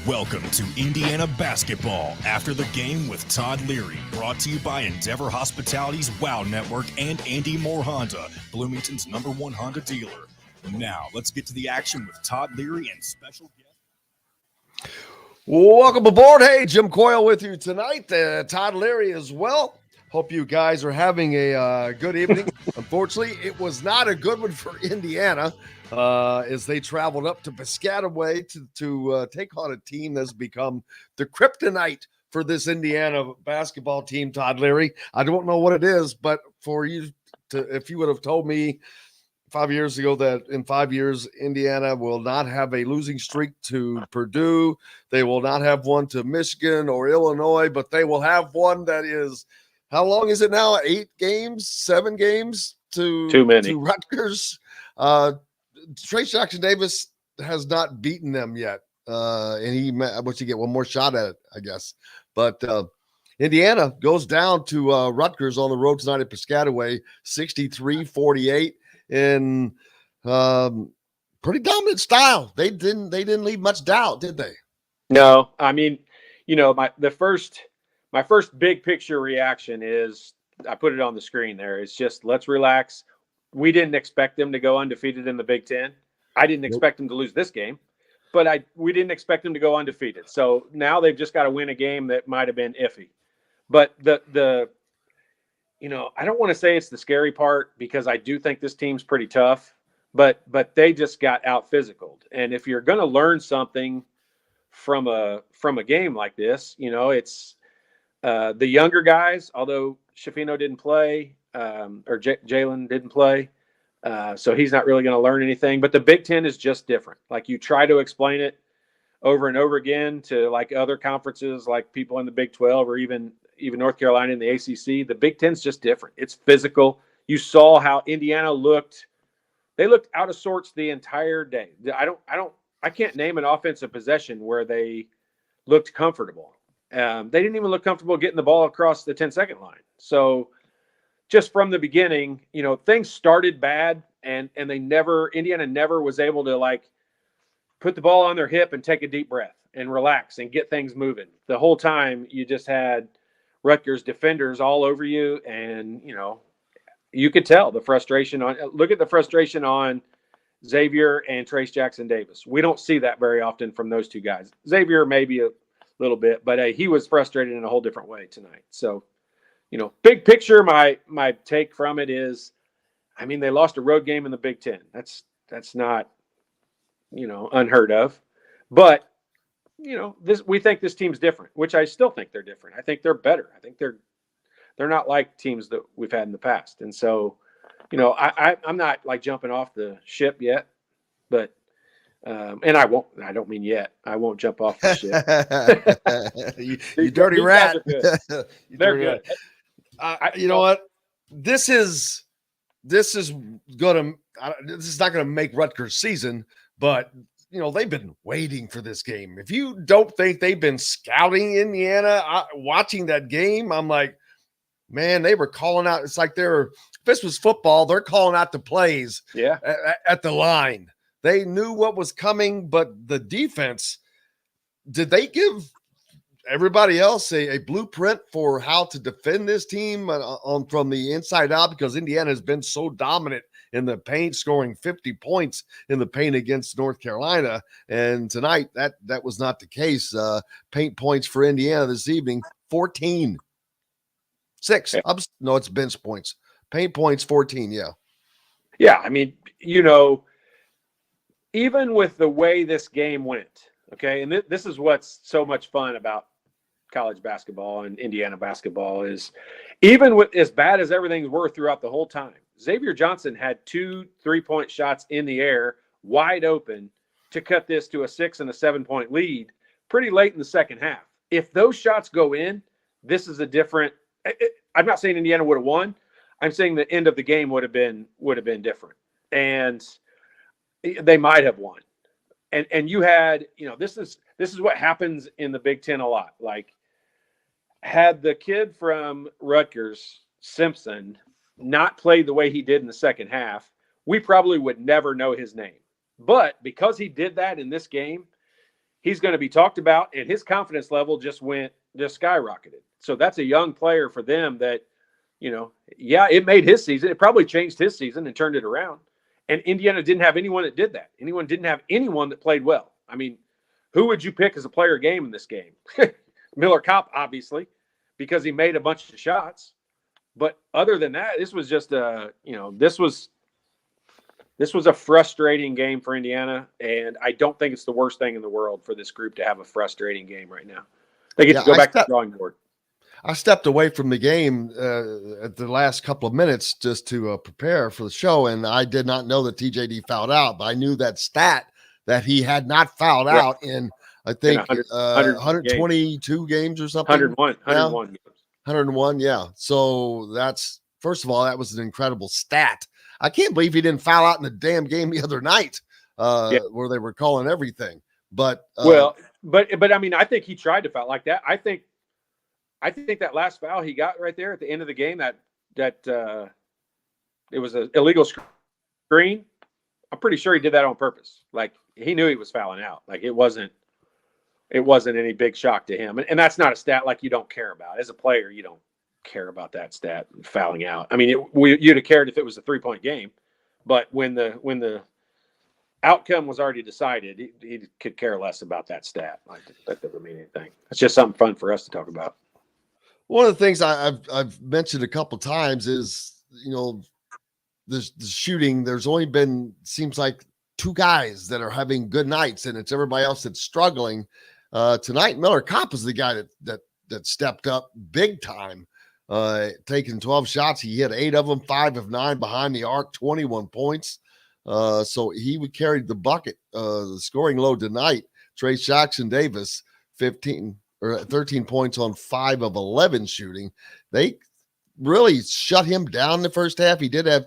Welcome to Indiana Basketball After the Game with Todd Leary, brought to you by Endeavor Hospitality's WOW Network and Andy Moore Honda, Bloomington's #1 Honda dealer. Now, let's get to the action with Todd Leary and special guest. Welcome aboard. Hey, Jim Coyle with you tonight. Todd Leary as well. Hope you guys are having a good evening. Unfortunately, it was not a good one for Indiana as they traveled up to Piscataway to take on a team that's become the kryptonite for this Indiana basketball team, Todd Leary. I don't know what it is, but for you if you would have told me 5 years ago that in 5 years Indiana will not have a losing streak to Purdue, they will not have one to Michigan or Illinois, but they will have one that is, how long is it now? 8 games, 7 games to Rutgers. Trayce Jackson-Davis has not beaten them yet. And what's he get? One more shot at it, I guess. But Indiana goes down to Rutgers on the road tonight at Piscataway, 63-48 in pretty dominant style. They didn't leave much doubt, did they? No, I mean, you know, my first big picture reaction is, I put it on the screen there. It's just, let's relax. We didn't expect them to go undefeated in the Big Ten. I didn't expect them to lose this game, but we didn't expect them to go undefeated. So now they've just got to win a game that might have been iffy. But the you know, I don't want to say it's the scary part, because I do think this team's pretty tough, but they just got out physicaled. And if you're going to learn something from a game like this, you know, it's the younger guys, although Shafino didn't play, or Jalen didn't play. So he's not really going to learn anything, but the Big Ten is just different. Like, you try to explain it over and over again to like other conferences, like people in the Big 12 or even North Carolina in the ACC. The Big Ten's just different. It's physical. You saw how Indiana looked. They looked out of sorts the entire day. I can't name an offensive possession where they looked comfortable. They didn't even look comfortable getting the ball across the 10-second line. So just from the beginning, you know, things started bad, and Indiana never was able to like put the ball on their hip and take a deep breath and relax and get things moving. The whole time you just had Rutgers defenders all over you, and, you know, you could tell the frustration look at the frustration on Xavier and Trayce Jackson-Davis. We don't see that very often from those two guys. Xavier maybe a little bit, but he was frustrated in a whole different way tonight. So, you know, big picture, my take from it is, I mean, they lost a road game in the Big Ten. That's not, you know, unheard of. But, you know, we think this team's different, which I still think they're different. I think they're better. I think they're not like teams that we've had in the past. And so, you know, I'm not like jumping off the ship yet, but and I won't. I don't mean yet. I won't jump off the ship. you dirty rat. They're good. You know what? This is not gonna make Rutgers' season, but you know, they've been waiting for this game. If you don't think they've been scouting Indiana, watching that game, I'm like, man, they were calling out. It's like if this was football, they're calling out the plays at the line. They knew what was coming, but the defense, did they give everybody else a blueprint for how to defend this team from the inside out? Because Indiana has been so dominant in the paint, scoring 50 points in the paint against North Carolina. And tonight, that was not the case. Paint points for Indiana this evening, 14. 6. No, it's bench points. Paint points, 14, yeah. Yeah, I mean, you know, even with the way this game went, okay, and this is what's so much fun about college basketball and Indiana basketball is, even with as bad as everything's were throughout the whole time, Xavier Johnson had 2 3-point shots in the air, wide open, to cut this to a 6 and a 7-point lead pretty late in the second half. If those shots go in, this is a different. I'm not saying Indiana would have won. I'm saying the end of the game would have been different, and they might have won. And you had, you know, this is what happens in the Big Ten a lot. Like, had the kid from Rutgers, Simpson, not played the way he did in the second half, we probably would never know his name. But because he did that in this game, he's going to be talked about, and his confidence level just skyrocketed. So that's a young player for them that, it made his season. It probably changed his season and turned it around. And Indiana didn't have anyone that did that. Didn't have anyone that played well. I mean, who would you pick as a player game in this game? Miller Kopp, obviously, because he made a bunch of shots. But other than that, this was just this was a frustrating game for Indiana, and I don't think it's the worst thing in the world for this group to have a frustrating game right now. They get to go back to the drawing board. I stepped away from the game at the last couple of minutes just to prepare for the show, and I did not know that TJD fouled out, but I knew that stat that he had not fouled out in, I think, 122 games or something. 101 games. 101, yeah. So that's, first of all, that was an incredible stat. I can't believe he didn't foul out in the damn game the other night where they were calling everything. But but I mean, I think he tried to foul like that. I think that last foul he got right there at the end of the game, that it was an illegal screen. I'm pretty sure he did that on purpose. Like, he knew he was fouling out. Like, it wasn't any big shock to him. And that's not a stat like you don't care about. As a player, you don't care about that stat, fouling out. I mean, you'd have cared if it was a 3-point game, but when the outcome was already decided, he could care less about that stat. Like, that doesn't mean anything. It's just something fun for us to talk about. One of the things I've mentioned a couple times is, the shooting. There's only been, seems like, 2 guys that are having good nights, and it's everybody else that's struggling. Tonight, Miller Kopp is the guy that stepped up big time, taking 12 shots. He hit 8 of them, 5 of 9 behind the arc, 21 points. So he would carry the bucket, the scoring load tonight. Trey Jackson Davis, 13 points on 5 of 11 shooting. They really shut him down in the first half. He did have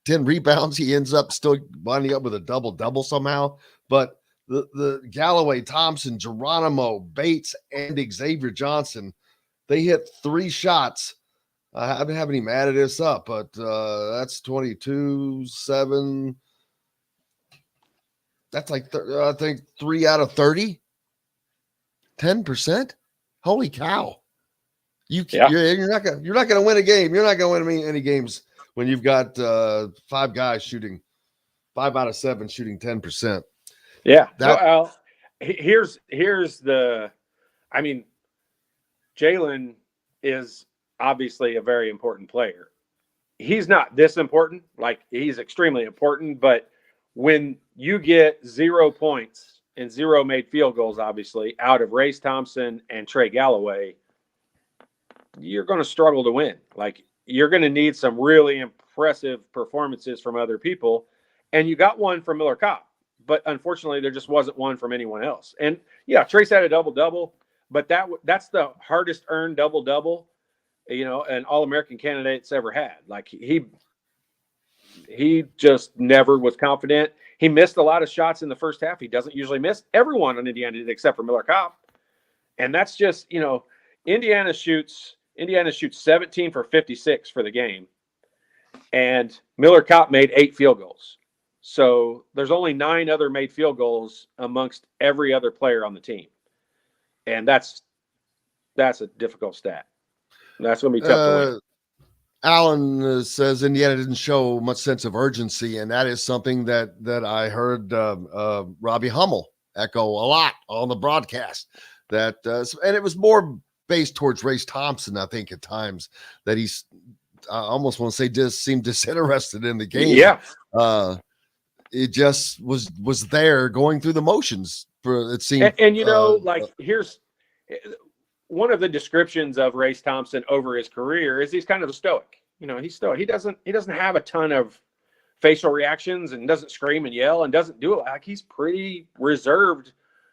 10 rebounds. He ends up still winding up with a double-double somehow. But the Galloway, Thompson, Geronimo, Bates, and Xavier Johnson, they hit 3 shots. I haven't him added this up, but that's 22, 7. That's like, I think, 3 out of 30. 10%. Holy cow! You're not gonna win a game. You're not gonna win any games when you've got 5 guys shooting 5 out of 7 shooting 10%. Yeah. Here's the. I mean, Jalen is obviously a very important player. He's not this important. Like, he's extremely important, but when you get 0 points and 0 made field goals, obviously, out of Race Thompson and Trey Galloway, you're going to struggle to win. Like, you're going to need some really impressive performances from other people. And you got one from Miller Kopp, but unfortunately there just wasn't one from anyone else. And yeah, Trace had a double-double, but that's the hardest earned double-double, an All-American candidate's ever had. Like, he just never was confident. He missed a lot of shots in the first half. He doesn't usually miss. Everyone on Indiana did except for Miller Kopp. And that's just, Indiana shoots 17 for 56 for the game. And Miller Kopp made 8 field goals. So there's only 9 other made field goals amongst every other player on the team. And that's a difficult stat. That's going to be tough to win. Alan says Indiana didn't show much sense of urgency, and that is something that I heard Robbie Hummel echo a lot on the broadcast. And it was more based towards Race Thompson, I think, at times, that he's, I almost want to say, just seemed disinterested in the game. Yeah. It just was there going through the motions. It seemed, here's one of the descriptions of Race Thompson over his career is he's kind of a stoic. He's stoic. He doesn't have a ton of facial reactions and doesn't scream and yell and doesn't do it. Like, he's pretty reserved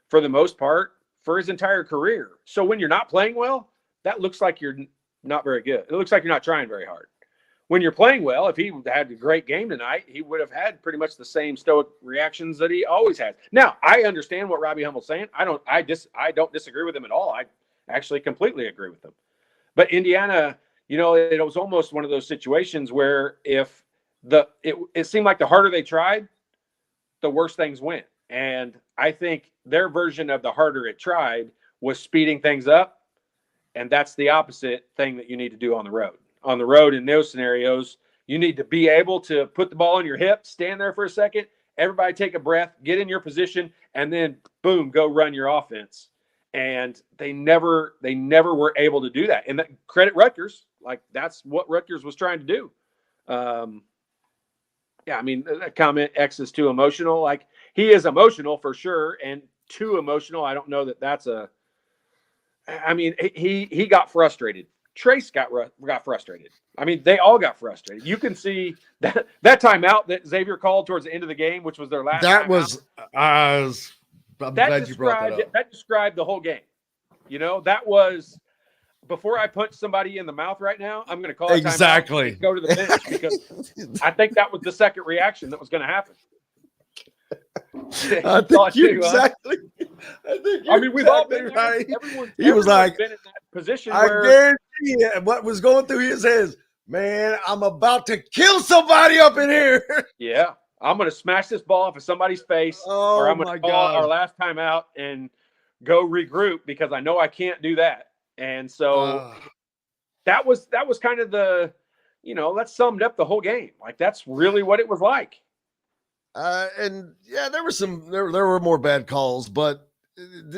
for the most part for his entire career. So when you're not playing well, that looks like you're not very good. It looks like you're not trying very hard. When you're playing well, if he had a great game tonight, he would have had pretty much the same stoic reactions that he always has. Now, I understand what Robbie Hummel's saying. I don't disagree with him at all. I actually completely agree with him. But Indiana, it was almost one of those situations where if it seemed like the harder they tried, the worse things went. And I think their version of the harder it tried was speeding things up. And that's the opposite thing that you need to do on the road. On the road, in those scenarios, you need to be able to put the ball on your hip, stand there for a second, everybody take a breath, get in your position, and then boom, go run your offense. And they never were able to do that. And that, credit Rutgers, like that's what Rutgers was trying to do. Yeah, I mean, that comment, X is too emotional. Like, he is emotional for sure, and too emotional. I don't know that that's a. I mean, he got frustrated. Trace got frustrated. I mean, they all got frustrated. You can see that timeout that Xavier called towards the end of the game, which was their last. That was. I'm glad you brought that up. That described the whole game. You know, that was. Before I punch somebody in the mouth right now, I'm going to call it exactly. Go to the bench, because I think that was the second reaction that was going to happen. I think you're exactly. I mean, we've all been right. He was like, been in that position. I guarantee you, what was going through his head, man, I'm about to kill somebody up in here. Yeah, I'm going to smash this ball off of somebody's face, or I'm going to call our last time out and go regroup, because I know I can't do that. And so that was kind of the, that summed up the whole game. Like, that's really what it was like. And yeah, there were more bad calls, but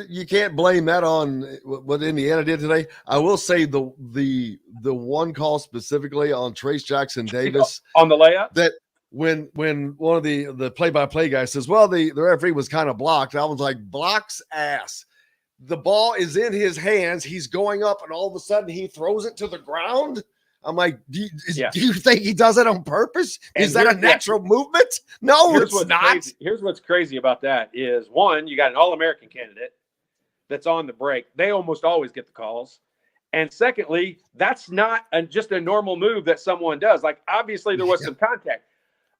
you can't blame that on what Indiana did today. I will say the one call specifically on Trace Jackson Davis on the layup, that when one of the play-by-play guys says, well, the referee was kind of blocked. I was like, blocks ass. The ball is in his hands. He's going up, and all of a sudden he throws it to the ground. I'm like, do you think he does it on purpose? Is that a natural movement? No, it's not. Crazy. Here's what's crazy about that is, one, you got an All-American candidate that's on the break. They almost always get the calls. And secondly, that's not just a normal move that someone does. Like, obviously there was some contact.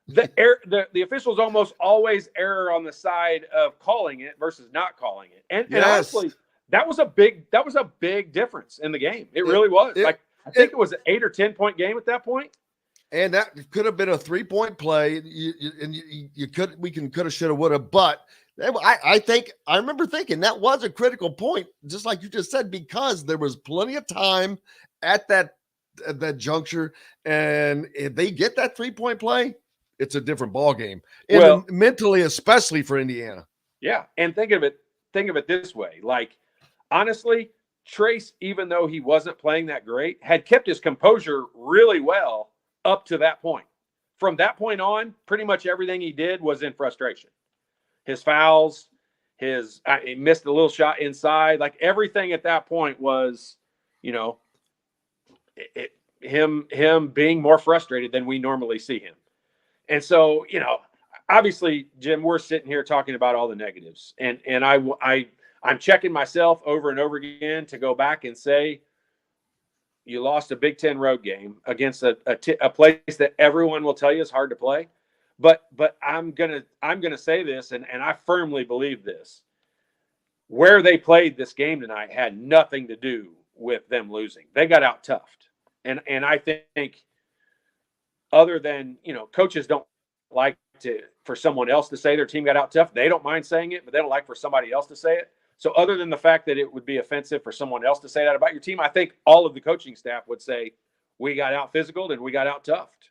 The officials almost always err on the side of calling it versus not calling it. And honestly, that was a big difference in the game. It really was. I think it was an 8 or 10 point game at that point. And that could have been a 3-point play. We could have, should have, would have, but I remember thinking that was a critical point, just like you just said, because there was plenty of time at that juncture. And if they get that 3-point play, it's a different ball game. And mentally, especially for Indiana. Yeah. And think of it this way. Like, honestly, Trace, even though he wasn't playing that great, had kept his composure really well up to that point. From that point on, pretty much everything he did was in frustration. His fouls, he missed a little shot inside. Like, everything at that point was, him being more frustrated than we normally see him. And so, obviously, Jim, we're sitting here talking about all the negatives, and I'm checking myself over and over again to go back and say, you lost a Big Ten road game against a place that everyone will tell you is hard to play. But I'm gonna say this, and I firmly believe this. Where they played this game tonight had nothing to do with them losing. They got out toughed, and I think, other than, coaches don't like for someone else to say their team got out tough. They don't mind saying it, but they don't like for somebody else to say it. So other than the fact that it would be offensive for someone else to say that about your team, I think all of the coaching staff would say, we got out physical and we got out toughed.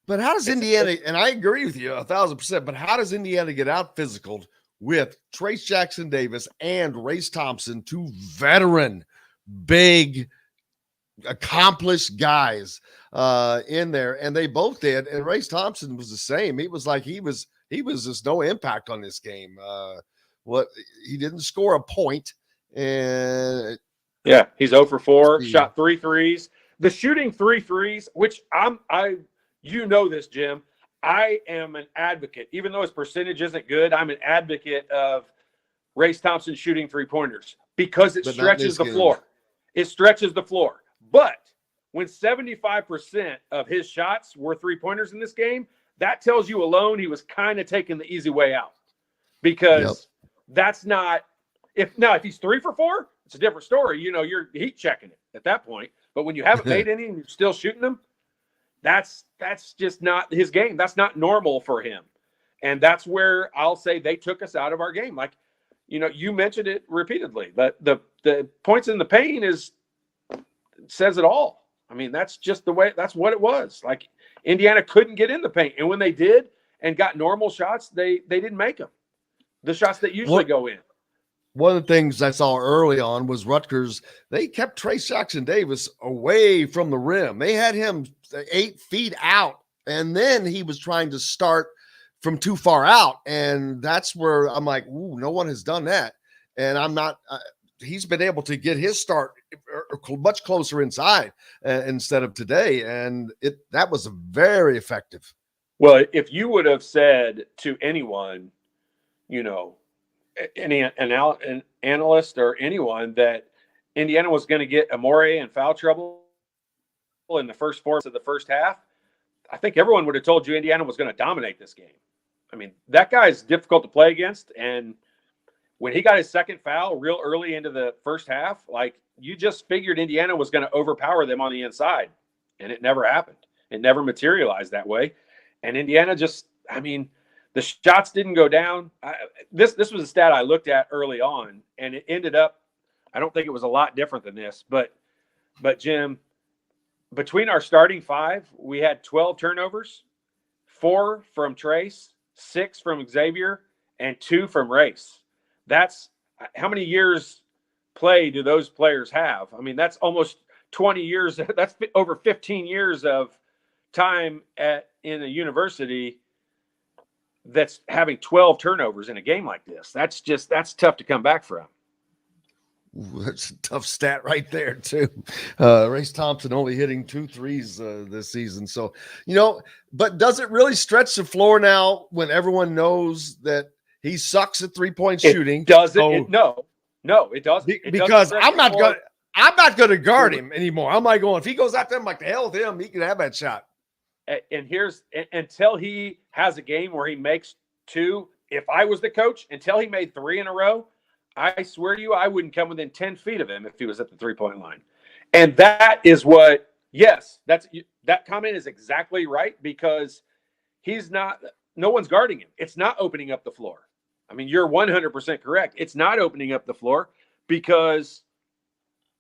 But how does Indiana, and I agree with you 1,000%, but how does Indiana get out physical with Trace Jackson Davis and Race Thompson, two veteran, big, accomplished guys in there, and they both did. And Race Thompson was the same. He was like, he was just no impact on this game. He didn't score a point, and yeah, he's 0 for 4, shot 3 threes. The shooting 3 threes, which this, Jim, I am an advocate, even though his percentage isn't good, I'm an advocate of Race Thompson shooting 3-pointers because it stretches the floor. It stretches the floor. But when 75% of his shots were 3-pointers in this game, that tells you alone he was kind of taking the easy way out, because that's not if he's 3 for 4, it's a different story. You're heat checking it at that point. But when you haven't made any and you're still shooting them, that's just not his game. That's not normal for him. And that's where I'll say they took us out of our game. Like, you mentioned it repeatedly, but the points in the paint says it all. I mean, that's just that's what it was. Like, Indiana couldn't get in the paint. And when they did and got normal shots, they didn't make them. The shots that usually go in. One of the things I saw early on was Rutgers. They kept Trace Jackson-Davis away from the rim. They had him 8 feet out, and then he was trying to start from too far out. And that's where I'm like, ooh, no one has done that. And I'm not he's been able to get his start much closer inside instead of today. And that was very effective. Well, if you would have said to anyone, an analyst or anyone, that Indiana was going to get Amore in foul trouble in the first 4 of the first half, I think everyone would have told you Indiana was going to dominate this game. I mean, that guy's difficult to play against. And when he got his second foul real early into the first half, like, you just figured Indiana was going to overpower them on the inside. And it never happened. It never materialized that way. And Indiana the shots didn't go down. This was a stat I looked at early on, and it ended up, I don't think it was a lot different than this, but Jim, between our starting 5, we had 12 turnovers, 4 from Trace, 6 from Xavier, and 2 from Race. That's how many years play do those players have? I mean, that's almost 20 years. That's over 15 years of time in a university that's having 12 turnovers in a game like this. That's tough to come back from. Ooh, that's a tough stat right there too. Race Thompson only hitting 2 threes this season. So, but does it really stretch the floor now when everyone knows that he sucks at 3-point shooting? Does it? No, it doesn't. Because I'm not going to guard him anymore. I'm like going, if he goes out there, I'm like, the hell with him. He can have that shot. And here's until he has a game where he makes 2. If I was the coach, until he made 3 in a row, I swear to you, I wouldn't come within 10 feet of him if he was at the 3-point line. And that is what, yes, that comment is exactly right, because no one's guarding him. It's not opening up the floor. I mean, you're 100% correct. It's not opening up the floor because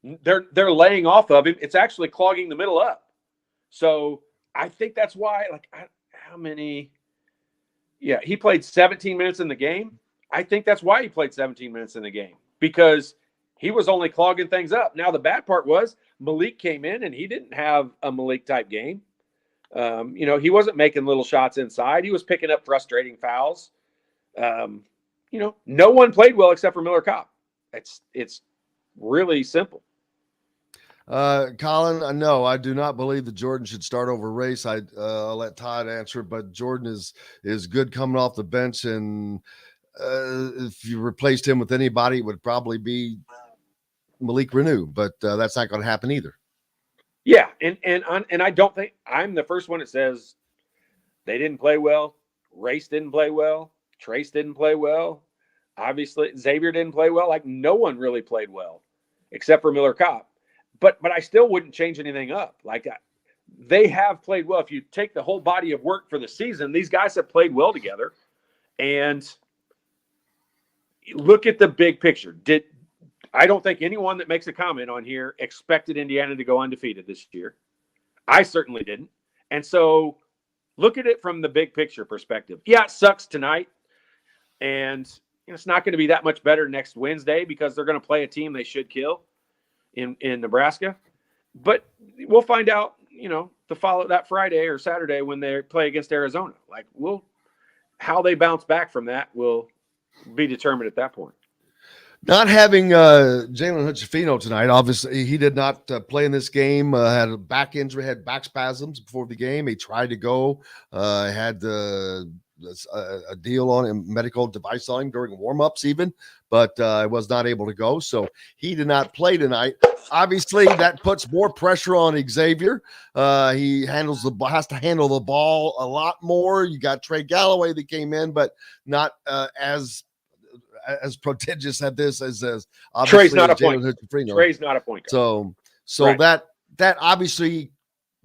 they're laying off of him. It's actually clogging the middle up. So I think that's why, how many? Yeah, he played 17 minutes in the game. I think that's why he played 17 minutes in the game, because he was only clogging things up. Now, the bad part was Malik came in and he didn't have a Malik type game. He wasn't making little shots inside. He was picking up frustrating fouls. No one played well except for Miller Kopp. It's really simple. Colin, no, I do not believe that Jordan should start over Race. I'll let Todd answer, but Jordan is good coming off the bench, and if you replaced him with anybody, it would probably be Malik Renew, but that's not going to happen either. Yeah, and I don't think I'm the first one that says they didn't play well. Race didn't play well. Trace didn't play well. Obviously, Xavier didn't play well. Like, no one really played well except for Miller Kopp. But I still wouldn't change anything up. Like, they have played well. If you take the whole body of work for the season, these guys have played well together. And look at the big picture. I don't think anyone that makes a comment on here expected Indiana to go undefeated this year. I certainly didn't. And so look at it from the big picture perspective. Yeah, it sucks tonight. And it's not going to be that much better next Wednesday because they're going to play a team they should kill in Nebraska. But we'll find out, to follow that Friday or Saturday when they play against Arizona. Like, how they bounce back from that will be determined at that point. Not having Jalen Hood-Schifino tonight, obviously he did not play in this game. Had a back injury, had back spasms before the game. He tried to go, had a deal on him, medical device on him during warm-ups even, but was not able to go. So he did not play tonight. Obviously, that puts more pressure on Xavier. He has to handle the ball a lot more. You got Trey Galloway that came in, but not as prodigious at this as obviously Trey's not a point. Trey's not a point guard. So right. that obviously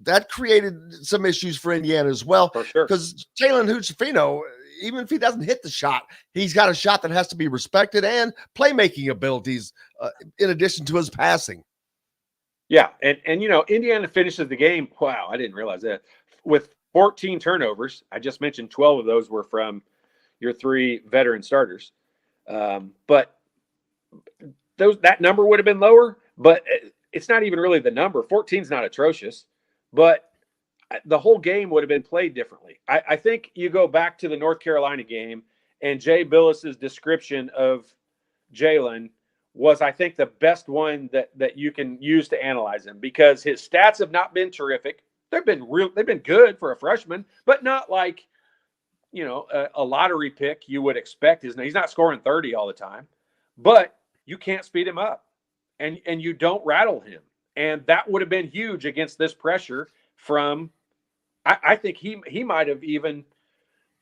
that created some issues for Indiana as well. For sure. Because Jalen Hood-Schifino, even if he doesn't hit the shot, he's got a shot that has to be respected and playmaking abilities in addition to his passing. Yeah, and Indiana finishes the game. Wow, I didn't realize that, with 14 turnovers. I just mentioned 12 of those were from your 3 veteran starters. But that number would have been lower, but it's not even really the number. 14 is not atrocious, but the whole game would have been played differently. I think you go back to the North Carolina game, and Jay Billis's description of Jalen was, I think, the best one that you can use to analyze him, because his stats have not been terrific. They've been good for a freshman, but not like, a lottery pick you would expect. He's not scoring 30 all the time, but you can't speed him up, and you don't rattle him. And that would have been huge against this pressure from, I think he might have even,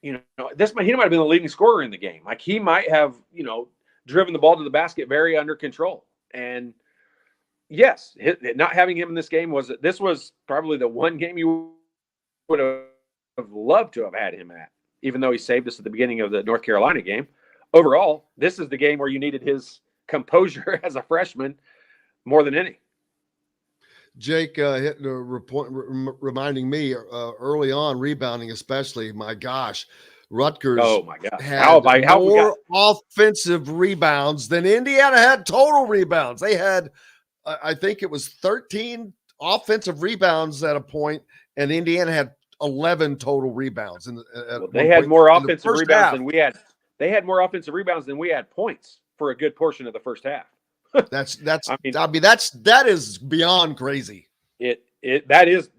he might have been the leading scorer in the game. Like, he might have, driven the ball to the basket very under control. And yes, not having him in this game was probably the one game you would have loved to have had him at, even though he saved us at the beginning of the North Carolina game. Overall, this is the game where you needed his composure as a freshman more than any. Jake hit the report, reminding me early on, rebounding especially. My gosh, Rutgers had more offensive rebounds than Indiana had total rebounds. They had, I think it was 13 offensive rebounds at a point, and Indiana had 11 total rebounds. They had more offensive rebounds than we had. They had more offensive rebounds than we had points for a good portion of the first half. That is beyond crazy. That is.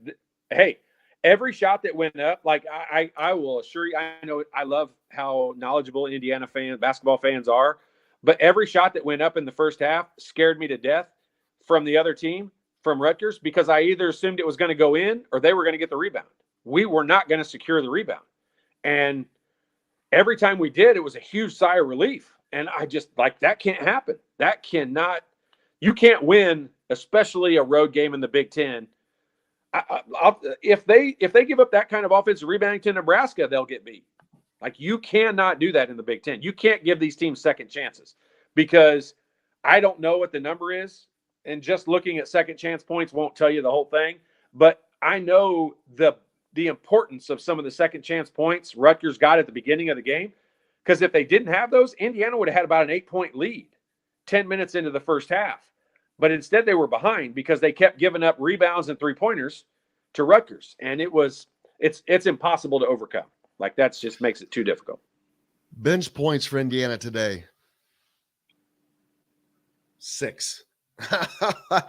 Hey, every shot that went up, like I will assure you, I know I love how knowledgeable Indiana basketball fans are, but every shot that went up in the first half scared me to death from the other team, from Rutgers, because I either assumed it was going to go in or they were going to get the rebound. We were not going to secure the rebound. And every time we did, it was a huge sigh of relief. And I just, like, that can't happen. You can't win, especially a road game in the Big Ten. If they give up that kind of offensive rebounding to Nebraska, they'll get beat. Like, you cannot do that in the Big Ten. You can't give these teams second chances, because I don't know what the number is, and just looking at second chance points won't tell you the whole thing. But I know the importance of some of the second chance points Rutgers got at the beginning of the game, because if they didn't have those, Indiana would have had about an 8-point lead 10 minutes into the first half. But instead they were behind because they kept giving up rebounds and 3-pointers to Rutgers. And it's impossible to overcome. Like, that just makes it too difficult. Bench points for Indiana today. 6. I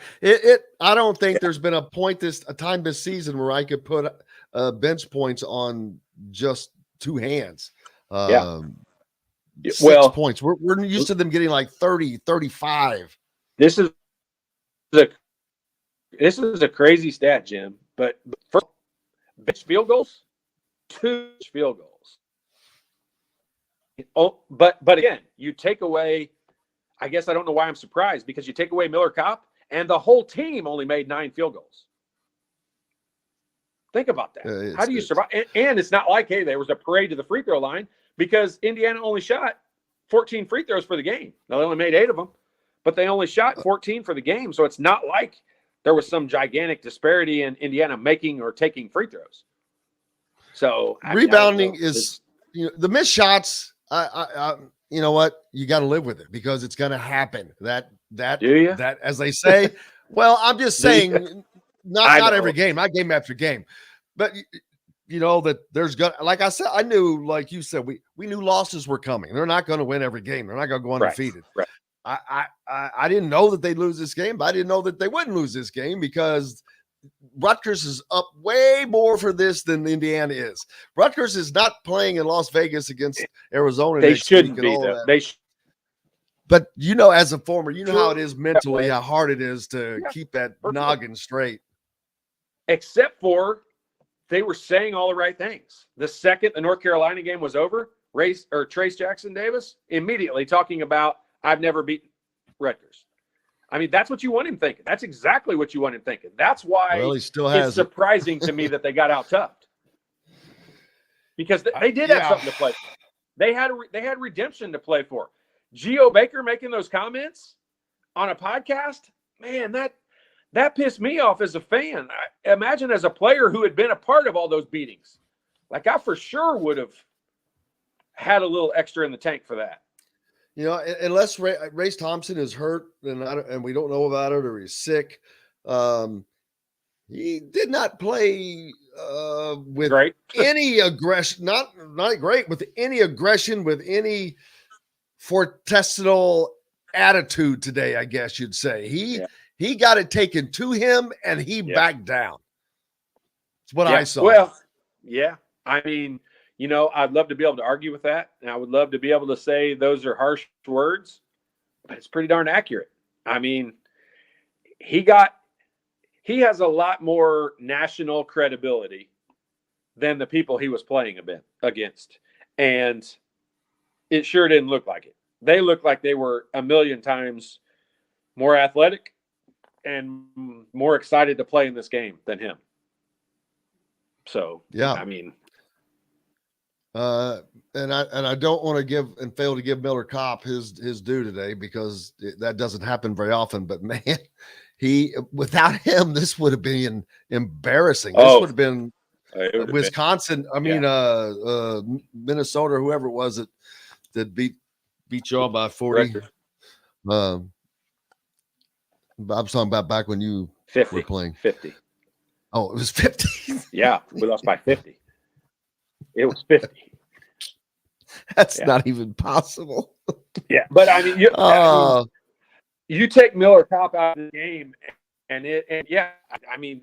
don't think there's been a time this season where I could put bench points on just 2 hands. 6 points. We're used to them getting like 30, 35. This is a crazy stat, Jim. But first, bench field goals, 2 field goals. Oh, but again, you take away. I guess I don't know why I'm surprised, because you take away Miller Kopp, and the whole team only made 9 field goals. Think about that. How do you survive? And it's not like, hey, there was a parade to the free throw line, because Indiana only shot 14 free throws for the game. Now, they only made 8 of them, but they only shot 14 for the game. So it's not like there was some gigantic disparity in Indiana making or taking free throws. So rebounding is, the missed shots. You know what? You got to live with it, because it's going to happen. That as they say. Well, I'm just saying, not every game, not game after game, but that there's like I said, I knew, like you said, we knew losses were coming. They're not going to win every game. They're not going to go undefeated. Right. I didn't know that they'd lose this game, but I didn't know that they wouldn't lose this game, because Rutgers is up way more for this than Indiana is. Rutgers is not playing in Las Vegas against Arizona. They shouldn't be, though. But as a former, how it is mentally, how hard it is to keep that noggin straight. Except for they were saying all the right things. The second the North Carolina game was over, Trace Jackson Davis immediately talking about, I've never beaten Rutgers. I mean, that's what you want him thinking. That's exactly what you want him thinking. That's why he still has it's surprising to me that they got out-toughed. because they did have something to play for. They had redemption to play for. Geo Baker making those comments on a podcast, man, that pissed me off as a fan. I imagine as a player who had been a part of all those beatings. Like, I for sure would have had a little extra in the tank for that. You know, unless Race Thompson is hurt and we don't know about it, or he's sick, he did not play with great. any aggression. Not great with any aggression, with any fortessanal attitude today, I guess you'd say. He got it taken to him, and he backed down. That's what I saw. Well, yeah. I mean, you know, I'd love to be able to argue with that, and I would love to be able to say those are harsh words, but it's pretty darn accurate. I mean, he has a lot more national credibility than the people he was playing against, and it sure didn't look like it. They looked like they were a million times more athletic and more excited to play in this game than him. So, yeah, I mean, and I don't want to fail to give Miller Kopp his due today, because that doesn't happen very often. But man, without him, this would have been embarrassing. This would have been Wisconsin. I mean, Minnesota, or whoever it was that beat y'all by 40. I'm talking about back when you 50, were playing 50. Oh, it was 50. Yeah, we lost by 50. It was 50. That's not even possible. Yeah, but I mean, you take Miller Kopp out of the game, and I mean,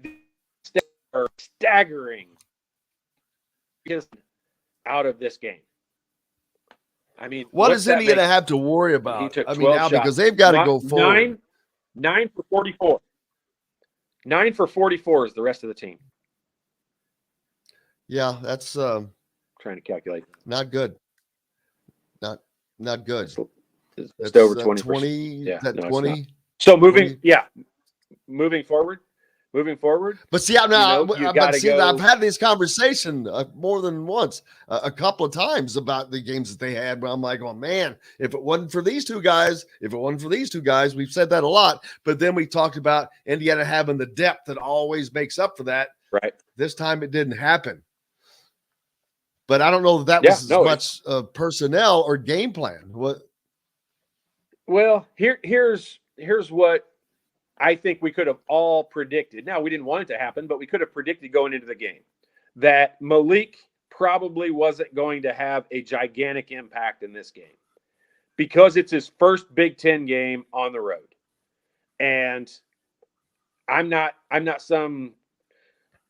are staggering just out of this game. I mean, what does Indiana have to worry about? I mean, now, because they've got to go forward. 9 for 44. 9 for 44 is the rest of the team. Yeah, that's trying to calculate. Not good. Not good. It's over 20%. 20. Yeah, that 20. So moving forward. But see, now I've had this conversation more than once, a couple of times, about the games that they had. Where I'm like, oh man, if it wasn't for these two guys, we've said that a lot. But then we talked about Indiana having the depth that always makes up for that. Right. This time it didn't happen. But I don't know that was as much personnel or game plan. What? Well, here's what I think we could have all predicted. Now, we didn't want it to happen, but we could have predicted going into the game that Malik probably wasn't going to have a gigantic impact in this game because it's his first Big Ten game on the road. And I'm not some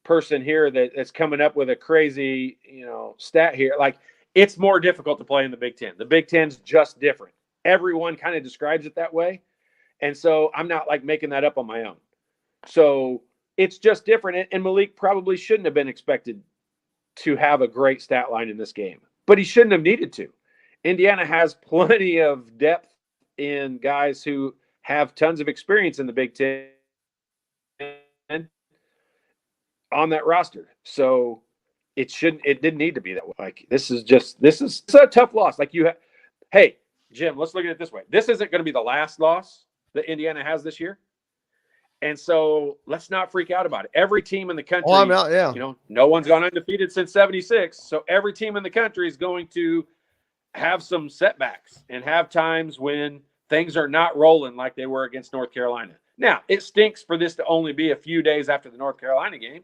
person here that's coming up with a crazy, stat here. Like, it's more difficult to play in the Big Ten. The Big Ten's just different. Everyone kind of describes it that way. And so I'm not like making that up on my own. So it's just different. And Malik probably shouldn't have been expected to have a great stat line in this game, but he shouldn't have needed to. Indiana has plenty of depth in guys who have tons of experience in the Big Ten on that roster. So it didn't need to be that way. Like, this is a tough loss. Like, hey, Jim, let's look at it this way. This isn't going to be the last loss that Indiana has this year. And so let's not freak out about it. Every team in the country, no one's gone undefeated since 76. So every team in the country is going to have some setbacks and have times when things are not rolling like they were against North Carolina. Now, it stinks for this to only be a few days after the North Carolina game,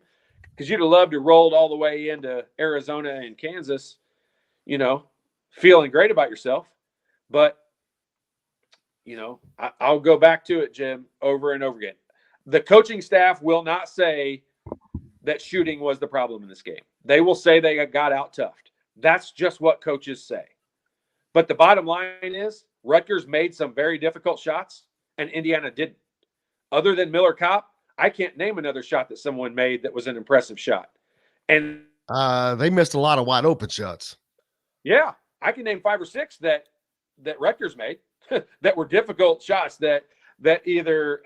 because you'd have loved to roll all the way into Arizona and Kansas, feeling great about yourself. But, I'll go back to it, Jim, over and over again. The coaching staff will not say that shooting was the problem in this game. They will say they got out-toughed. That's just what coaches say. But the bottom line is Rutgers made some very difficult shots, and Indiana didn't. Other than Miller Kopp, I can't name another shot that someone made that was an impressive shot. And they missed a lot of wide open shots. Yeah, I can name 5 or 6 that Rutgers made that were difficult shots that either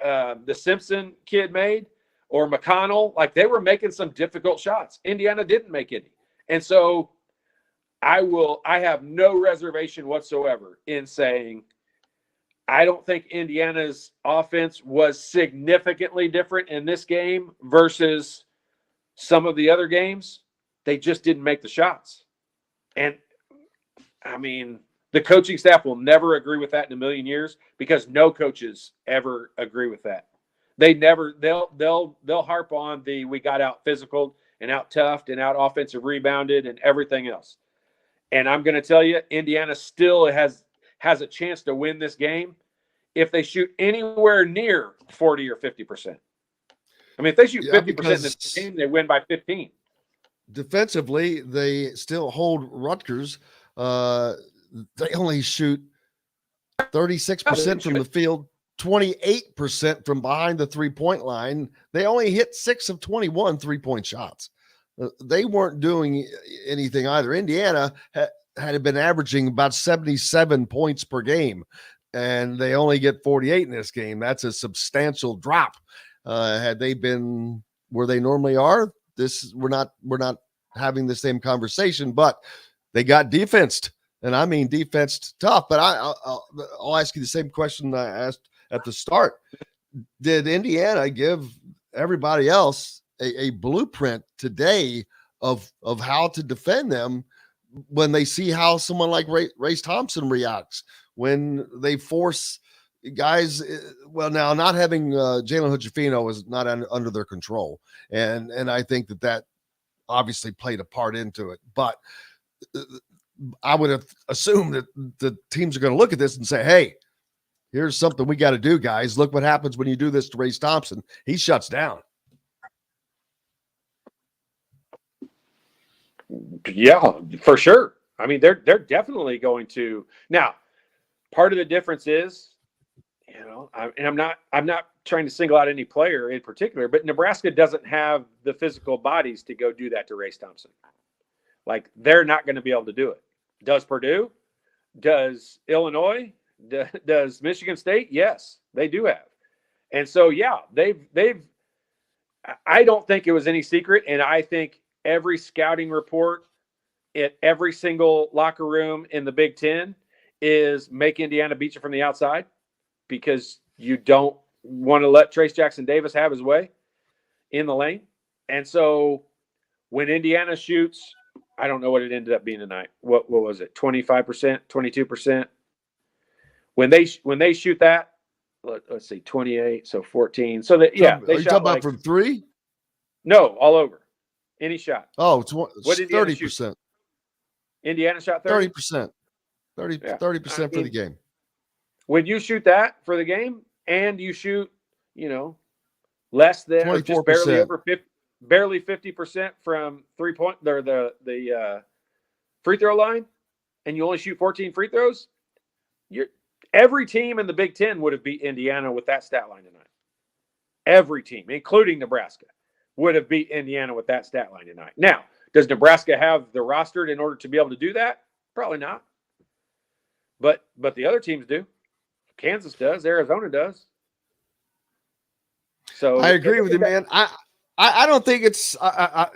the Simpson kid made or McConnell. Like, they were making some difficult shots. Indiana didn't make any. And so I have no reservation whatsoever in saying I don't think Indiana's offense was significantly different in this game versus some of the other games. They just didn't make the shots. And I mean, the coaching staff will never agree with that in a million years because no coaches ever agree with that. They'll harp on we got out physical and out toughed and out offensive rebounded and everything else. And I'm going to tell you, Indiana still has a chance to win this game if they shoot anywhere near 40 or 50%. I mean, if they shoot 50% in this game, they win by 15. Defensively, they still hold Rutgers. They only shoot 36% from the field, 28% from behind the three-point line. They only hit 6 of 21 three-point shots. They weren't doing anything either. Indiana had been averaging about 77 points per game, and they only get 48 in this game. That's a substantial drop. Had they been where they normally are, we're not having the same conversation, but they got defensed, and I mean defensed tough. But I'll ask you the same question I asked at the start. Did Indiana give everybody else a blueprint today of how to defend them when they see how someone like Race Thompson reacts, when they force guys? Well, now not having Jalen Hood-Schifino is not under their control, and I think that obviously played a part into it. But I would have assumed that the teams are going to look at this and say, hey, here's something we got to do, guys. Look what happens when you do this to Race Thompson. He shuts down. Yeah, for sure. I mean, they're definitely going to. Now, part of the difference is, I'm not trying to single out any player in particular, but Nebraska doesn't have the physical bodies to go do that to Race Thompson. Like, they're not going to be able to do it. Does Purdue? Does Illinois? Does Michigan State? Yes, they do have. And so, yeah, they've. I don't think it was any secret, and I think every scouting report at every single locker room in the Big Ten is make Indiana beat you from the outside, because you don't want to let Trace Jackson Davis have his way in the lane. And so when Indiana shoots, I don't know what it ended up being tonight. What was it? 25%, 22%. When they shoot that, let's see, 28, so 14. So that, yeah, Are you talking about from three? No, all over. Any shot. Oh, it's 30%. Indiana shot 30? 30%. 30% for the game. When you shoot that for the game and you shoot, less than 24%, just barely over 50, barely 50% from 3-point or the free throw line, and you only shoot 14 free throws, every team in the Big Ten would have beat Indiana with that stat line tonight. Every team, including Nebraska, would have beat Indiana with that stat line tonight. Now, does Nebraska have the roster in order to be able to do that? Probably not. But the other teams do. Kansas does. Arizona does. So I agree with you, man. I don't think it's like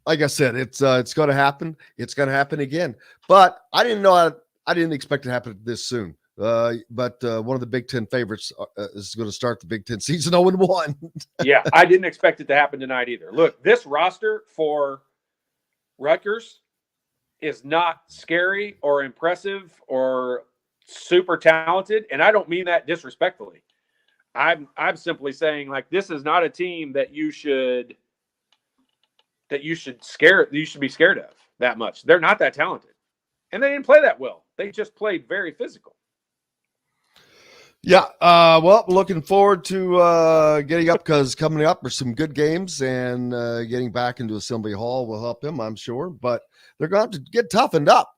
I said, it's going to happen. It's going to happen again. But I didn't expect it to happen this soon. But one of the Big Ten favorites is going to start the Big Ten season 0-1. Yeah, I didn't expect it to happen tonight either. Look, this roster for Rutgers is not scary or impressive or super talented, and I don't mean that disrespectfully. I'm simply saying, like, this is not a team that you should be scared of that much. They're not that talented, and they didn't play that well. They just played very physical. Yeah, well, looking forward to getting up, because coming up are some good games, and getting back into Assembly Hall will help him, I'm sure. But they're going to have to get toughened up.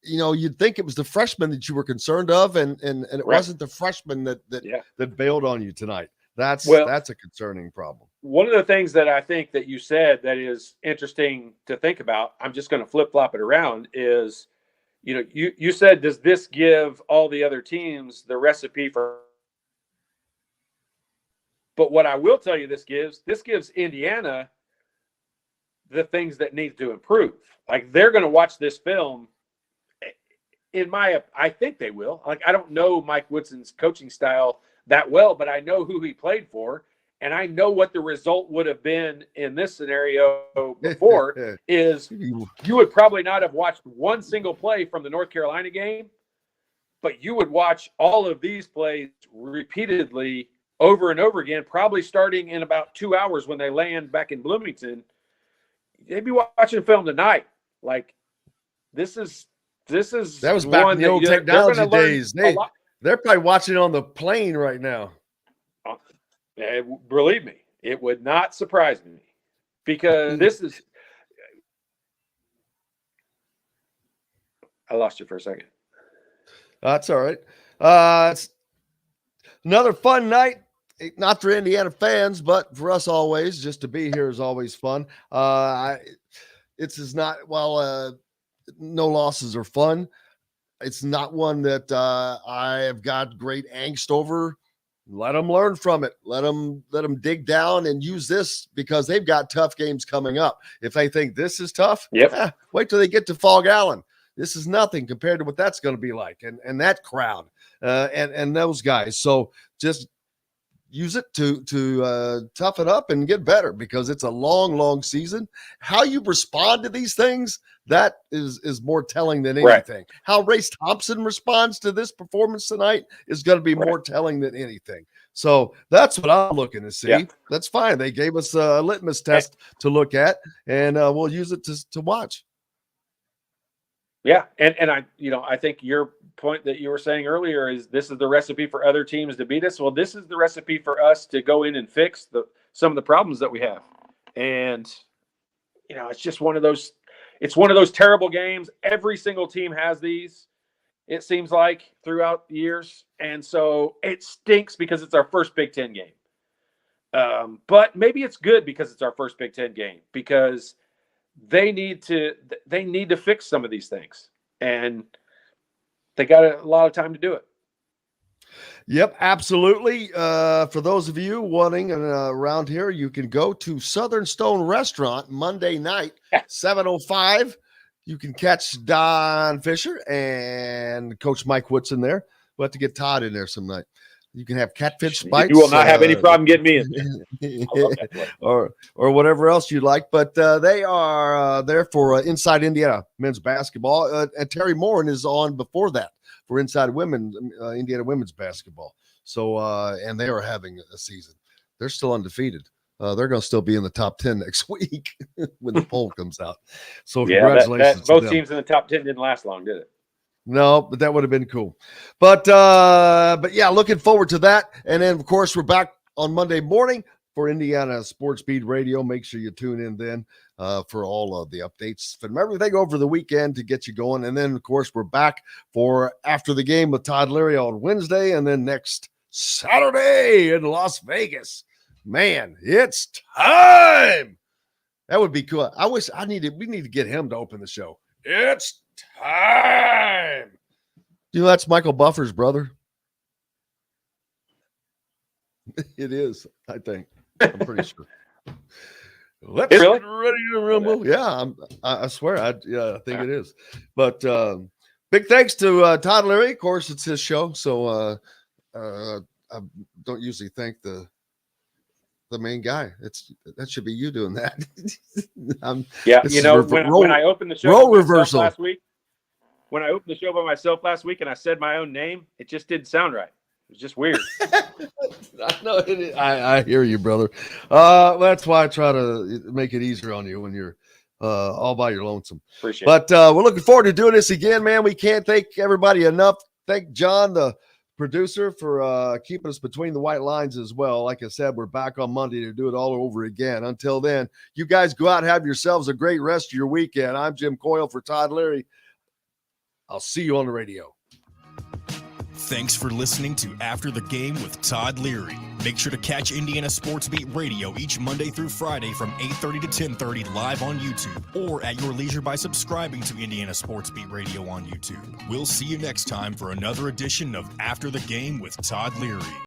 You'd think it was the freshmen that you were concerned of, and it wasn't the freshmen that bailed on you tonight. That's a concerning problem. One of the things that I think that you said that is interesting to think about, I'm just going to flip-flop it around, is you said, does this give all the other teams the recipe for? But what I will tell you, this gives Indiana the things that need to improve. Like, they're going to watch this film. I think they will. Like, I don't know Mike Woodson's coaching style that well, but I know who he played for, and I know what the result would have been in this scenario before. Is you would probably not have watched one single play from the North Carolina game, but you would watch all of these plays repeatedly over and over again, probably starting in about 2 hours when they land back in Bloomington. They'd be watching film tonight. Like, this is that was back in the old technology days. They're probably watching on the plane right now. Believe me, it would not surprise me, because I lost you for a second. That's all right. It's another fun night. Not for Indiana fans, but for us always. Just to be here is always fun. No losses are fun. It's not one that I have got great angst over. Let them learn from it. Let them dig down and use this, because they've got tough games coming up. If they think this is tough, wait till they get to Fog Allen. This is nothing compared to what that's going to be like, and that crowd and those guys. So just use it to toughen up and get better, because it's a long season. How you respond to these things, that is more telling than anything. Right. How Race Thompson responds to this performance tonight is going to be more telling than anything. So that's what I'm looking to see. Yeah. That's fine. They gave us a litmus test to look at, and we'll use it to watch. Yeah, and I think your point that you were saying earlier is this is the recipe for other teams to beat us. Well, this is the recipe for us to go in and fix some of the problems that we have. And it's just one of those. It's one of those terrible games. Every single team has these, it seems like, throughout the years, and so it stinks because it's our first Big Ten game. But maybe it's good because it's our first Big Ten game, because they need to fix some of these things, and they got a lot of time to do it. Yep, absolutely. For those of you wanting around here, you can go to Southern Stone Restaurant Monday night, 7:05. You can catch Don Fisher and Coach Mike Woodson there. We'll have to get Todd in there some night. You can have catfish bites. You will not have any problem getting me in there. or whatever else you like. But they are there for Inside Indiana men's basketball. And Terry Morin is on before that for Inside Indiana women's basketball. So and they are having a season. They're still undefeated. They're going to still be in the top 10 next week when the poll comes out. So congratulations. Both teams in the top 10 didn't last long, did it? No, but that would have been cool. But yeah, looking forward to that. And then, of course, we're back on Monday morning for Indiana Sports Beat Radio. Make sure you tune in then for all of the updates from everything over the weekend to get you going. And then, of course, we're back for After the Game with Todd Leary on Wednesday, and then next Saturday in Las Vegas. Man, it's time. That would be cool. We need to get him to open the show. It's time. That's Michael Buffer's brother. It is, I think. I'm pretty sure. Let's get ready to rumble. Yeah, I swear. I think it is. But big thanks to Todd Leary. Of course, it's his show, so I don't usually thank the main guy. That should be you doing that. When I opened the show last week, when I opened the show by myself last week and I said my own name, it just didn't sound right. It was just weird. I hear you, brother. That's why I try to make it easier on you when you're all by your lonesome. Appreciate it. But we're looking forward to doing this again, man. We can't thank everybody enough. Thank John, the producer, for keeping us between the white lines as well. Like I said, we're back on Monday to do it all over again. Until then, you guys go out and have yourselves a great rest of your weekend. I'm Jim Coyle for Todd Leary. I'll see you on the radio. Thanks for listening to After the Game with Todd Leary. Make sure to catch Indiana Sports Beat Radio each Monday through Friday from 8:30 to 10:30 live on YouTube, or at your leisure by subscribing to Indiana Sports Beat Radio on YouTube. We'll see you next time for another edition of After the Game with Todd Leary.